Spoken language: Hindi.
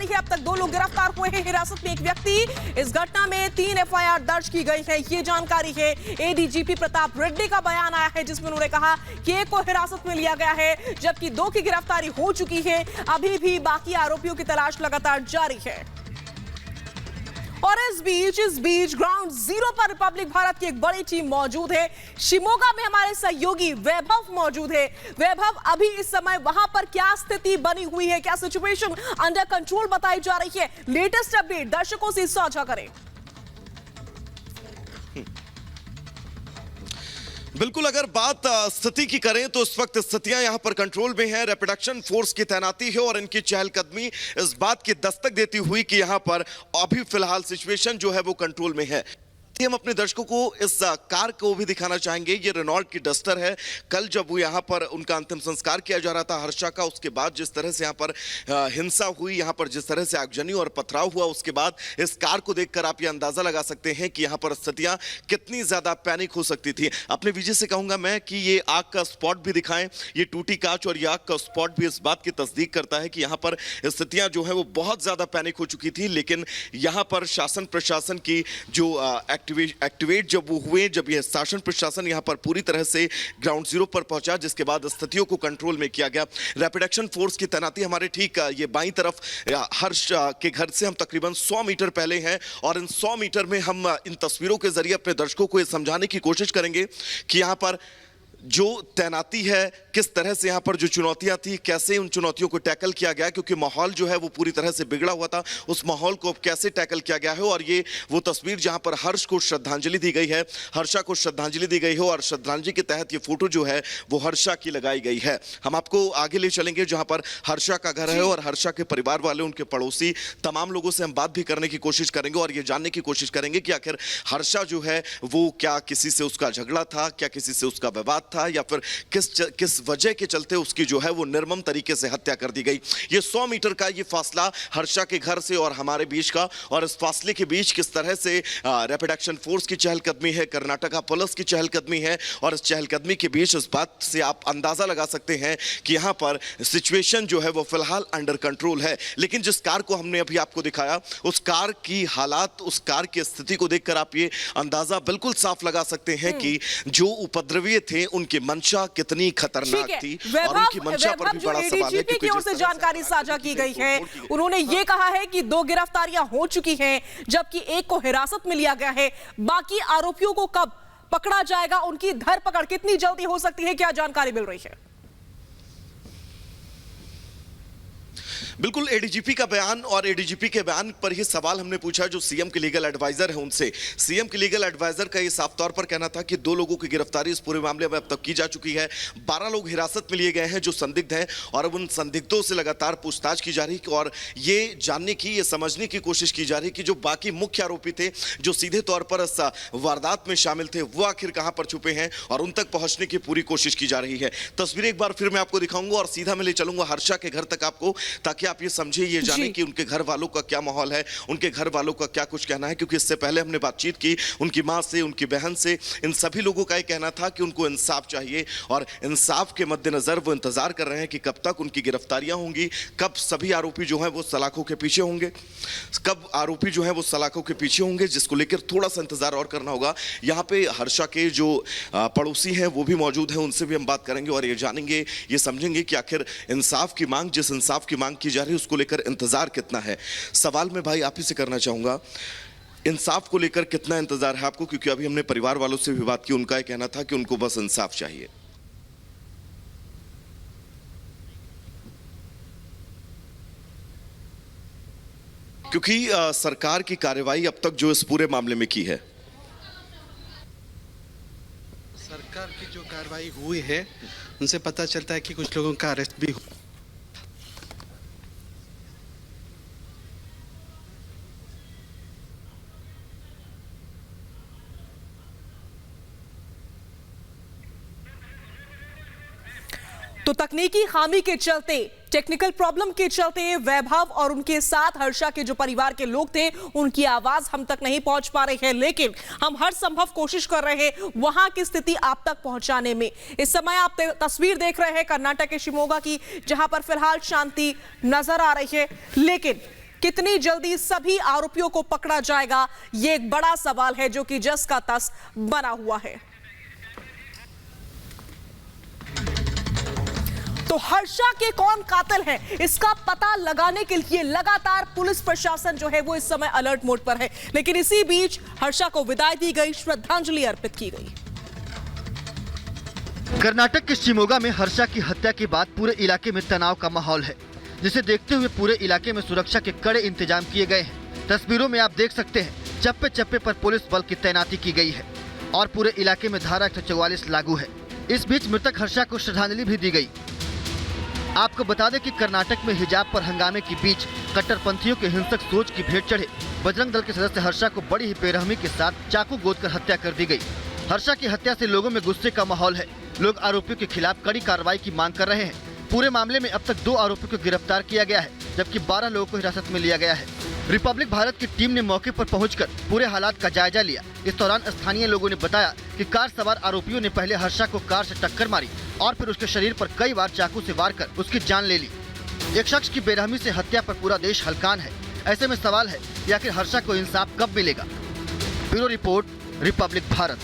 जारी है। अब तक 2 लोग गिरफ्तार हुए हैं, हिरासत में एक व्यक्ति। इस घटना में 3 एफआईआर दर्ज की गई है, ये जानकारी है। एडीजीपी प्रताप रेड्डी का बयान आया है जिसमें उन्होंने कहा कि एक को हिरासत में लिया गया है जबकि 2 की गिरफ्तारी हो चुकी है। अभी भी बाकी आरोपियों की तलाश लगातार जारी है। और इस बीच ग्राउंड जीरो पर रिपब्लिक भारत की एक बड़ी टीम मौजूद है। शिमोगा में हमारे सहयोगी वैभव मौजूद है। वैभव, अभी इस समय वहां पर क्या स्थिति बनी हुई है, क्या सिचुएशन अंडर कंट्रोल बताई जा रही है? लेटेस्ट अपडेट दर्शकों से साझा करें। बिल्कुल, अगर बात स्थिति की करें तो इस वक्त स्थितियां यहां पर कंट्रोल में है। रैपिड एक्शन फोर्स की तैनाती है और इनकी चहलकदमी इस बात की दस्तक देती हुई कि यहां पर अभी फिलहाल सिचुएशन जो है वो कंट्रोल में है। हम अपने दर्शकों को इस कार को भी दिखाना चाहेंगे। ये रेनॉल्ट की डस्टर है। कल जब वो यहाँ पर उनका अंतिम संस्कार किया जा रहा था हर्षा का, उसके बाद जिस तरह से यहाँ पर हिंसा हुई, यहाँ पर जिस तरह से आगजनी और पथराव हुआ, उसके बाद इस कार को देखकर आप ये अंदाजा लगा सकते हैं कि यहाँ पर स्थितियां कितनी ज्यादा पैनिक हो सकती थी। अपने विजय से कहूंगा मैं कि ये आग का स्पॉट भी दिखाएं। ये टूटी कांच और ये आग का स्पॉट भी इस बात की तस्दीक करता है कि यहाँ पर स्थितियां जो है वो बहुत ज्यादा पैनिक हो चुकी थी। लेकिन यहाँ पर शासन प्रशासन की जो एक्टिवेट जब वो हुए, जब यह शासन प्रशासन यहां पर पूरी तरह से ग्राउंड जीरो पर पहुंचा, जिसके बाद स्थितियों को कंट्रोल में किया गया। रैपिड एक्शन फोर्स की तैनाती हमारे ठीक ये बाईं तरफ हर्ष के घर से हम तकरीबन 100 मीटर पहले हैं और इन 100 मीटर में हम इन तस्वीरों के जरिए अपने दर्शकों को यह समझाने की कोशिश करेंगे कि यहां पर जो तैनाती है, किस तरह से यहाँ पर जो चुनौतियां थी, कैसे उन चुनौतियों को टैकल किया गया, क्योंकि माहौल जो है वो पूरी तरह से बिगड़ा हुआ था। उस माहौल को अब कैसे टैकल किया गया है और ये वो तस्वीर जहां पर हर्ष को श्रद्धांजलि दी गई है, हर्षा को श्रद्धांजलि दी गई है और श्रद्धांजलि के तहत ये फोटो जो है वो हर्षा की लगाई गई है। हम आपको आगे ले चलेंगे जहां पर हर्षा का घर है और हर्षा के परिवार वाले, उनके पड़ोसी, तमाम लोगों से हम बात भी करने की कोशिश करेंगे और ये जानने की कोशिश करेंगे कि आखिर हर्षा जो है वो क्या किसी से उसका झगड़ा था, क्या किसी से उसका विवाद था, या फिर किस वजह के चलते उसकी जो है वो निर्मम तरीके से हत्या कर दी गई। ये 100 मीटर का ये फासला हर्षा के घर से और हमारे बीच का, और इस फासले के बीच किस तरह से रैपिड एक्शन फोर्स की चहलकदमी है, कर्नाटका पुलिस की चहलकदमी है, और इस चहलकदमी के बीच इस बात से आप अंदाजा लगा सकते हैं कि यहां पर सिचुएशन जो है वो फिलहाल अंडर कंट्रोल है। लेकिन जिस कार को हमने अभी आपको दिखाया, उस कार की हालात, उस कार की स्थिति को देखकर आप ये अंदाजा बिल्कुल साफ लगा सकते हैं कि जो उपद्रवी थे उनकी मंशा कितनी खतरनाक थी और उनकी मंशा पर भी बड़ा सवाल है। की ओर से जानकारी साझा की गई है, उन्होंने ये कहा है कि 2 गिरफ्तारियां हो चुकी हैं जबकि एक को हिरासत में लिया गया है। बाकी आरोपियों को कब पकड़ा जाएगा, उनकी धरपकड़ कितनी जल्दी हो सकती है, क्या जानकारी मिल रही है? बिल्कुल, एडीजीपी का बयान, और एडीजीपी के बयान पर ही सवाल हमने पूछा जो सीएम के लीगल एडवाइजर है उनसे। सीएम के लीगल एडवाइजर का ये साफ तौर पर कहना था कि 2 लोगों की गिरफ्तारी इस पूरे मामले में अब तक की जा चुकी है। 12 लोग हिरासत में लिए गए हैं जो संदिग्ध हैं और अब उन संदिग्धों से लगातार पूछताछ की जा रही है और ये जानने की, ये समझने की कोशिश की जा रही है कि जो बाकी मुख्य आरोपी थे, जो सीधे तौर पर इस वारदात में शामिल थे, वो आखिर कहां पर छुपे हैं और उन तक पहुंचने की पूरी कोशिश की जा रही है। तस्वीरें एक बार फिर मैं आपको दिखाऊंगा और सीधा मैं ले चलूंगा हर्षा के घर तक आपको, ताकि आप ये समझे, ये जाने कि उनके घर वालों का क्या माहौल है, उनके घर वालों का क्या कुछ कहना है। क्योंकि इससे पहले हमने बातचीत की उनकी मां से, उनकी बहन से, इन सभी लोगों का ये कहना था कि उनको इंसाफ चाहिए और इंसाफ के मद्देनजर वो इंतजार कर रहे हैं कि कब तक उनकी गिरफ्तारियां होंगी, कब सभी आरोपी जो हैं वो सलाखों के पीछे होंगे, कब आरोपी जो हैं वो सलाखों के पीछे होंगे, जिसको लेकर थोड़ा सा इंतजार और करना होगा। यहाँ पे हर्षा के जो पड़ोसी हैं वो भी मौजूद हैं, उनसे भी हम बात करेंगे और ये जानेंगे, ये समझेंगे कि आखिर इंसाफ की मांग, जिस इंसाफ की मांग की जा रही है उसको लेकर इंतजार कितना है। सवाल मैं भाई आप ही से करना चाहूंगा, इंसाफ को लेकर कितना इंतजार है आपको? क्योंकि अभी हमने परिवार वालों से भी बात की, उनका यह कहना था कि उनको बस इंसाफ चाहिए। क्योंकि सरकार की कार्रवाई अब तक जो इस पूरे मामले में की है, सरकार की जो कार्रवाई हुई है उनसे पता चलता है कि कुछ लोगों का अरेस्ट भी हुआ। तो तकनीकी खामी के चलते, टेक्निकल प्रॉब्लम के चलते वैभव और उनके साथ हर्षा के जो परिवार के लोग थे उनकी आवाज हम तक नहीं पहुंच पा रही है, लेकिन हम हर संभव कोशिश कर रहे हैं वहां की स्थिति आप तक पहुंचाने में। इस समय आप तस्वीर देख रहे हैं कर्नाटक के शिमोगा की, जहां पर फिलहाल शांति नजर आ रही है, लेकिन कितनी जल्दी सभी आरोपियों को पकड़ा जाएगा, ये एक बड़ा सवाल है जो कि जस का तस बना हुआ है। तो हर्षा के कौन कातिल है, इसका पता लगाने के लिए लगातार पुलिस प्रशासन जो है वो इस समय अलर्ट मोड पर है। लेकिन इसी बीच हर्षा को विदाई दी गई, श्रद्धांजलि अर्पित की गई। कर्नाटक के शिमोगा में हर्षा की हत्या के बाद पूरे इलाके में तनाव का माहौल है, जिसे देखते हुए पूरे इलाके में सुरक्षा के कड़े इंतजाम किए गए हैं। तस्वीरों में आप देख सकते हैं चप्पे चप्पे पर पुलिस बल की तैनाती की गई है और पूरे इलाके में धारा 144 लागू है। इस बीच मृतक हर्षा को श्रद्धांजलि भी दी गई। आपको बता दें कि कर्नाटक में हिजाब पर हंगामे के बीच कट्टरपंथियों के हिंसक सोच की भेंट चढ़े बजरंग दल के सदस्य हर्षा को बड़ी ही बेरहमी के साथ चाकू गोदकर हत्या कर दी गई। हर्षा की हत्या से लोगों में गुस्से का माहौल है। लोग आरोपियों के खिलाफ कड़ी कार्रवाई की मांग कर रहे हैं। पूरे मामले में अब तक 2 आरोपियों को गिरफ्तार किया गया है, जबकि 12 लोगों को हिरासत में लिया गया है। रिपब्लिक भारत की टीम ने मौके पर पहुंचकर पूरे हालात का जायजा लिया। इस दौरान स्थानीय लोगों ने बताया कि कार सवार आरोपियों ने पहले हर्षा को कार से टक्कर मारी और फिर उसके शरीर पर कई बार चाकू से वार कर उसकी जान ले ली। एक शख्स की बेरहमी से हत्या पर पूरा देश हलकान है। ऐसे में सवाल है कि आखिर हर्षा को इंसाफ कब मिलेगा। Bureau report, Republic Bharat.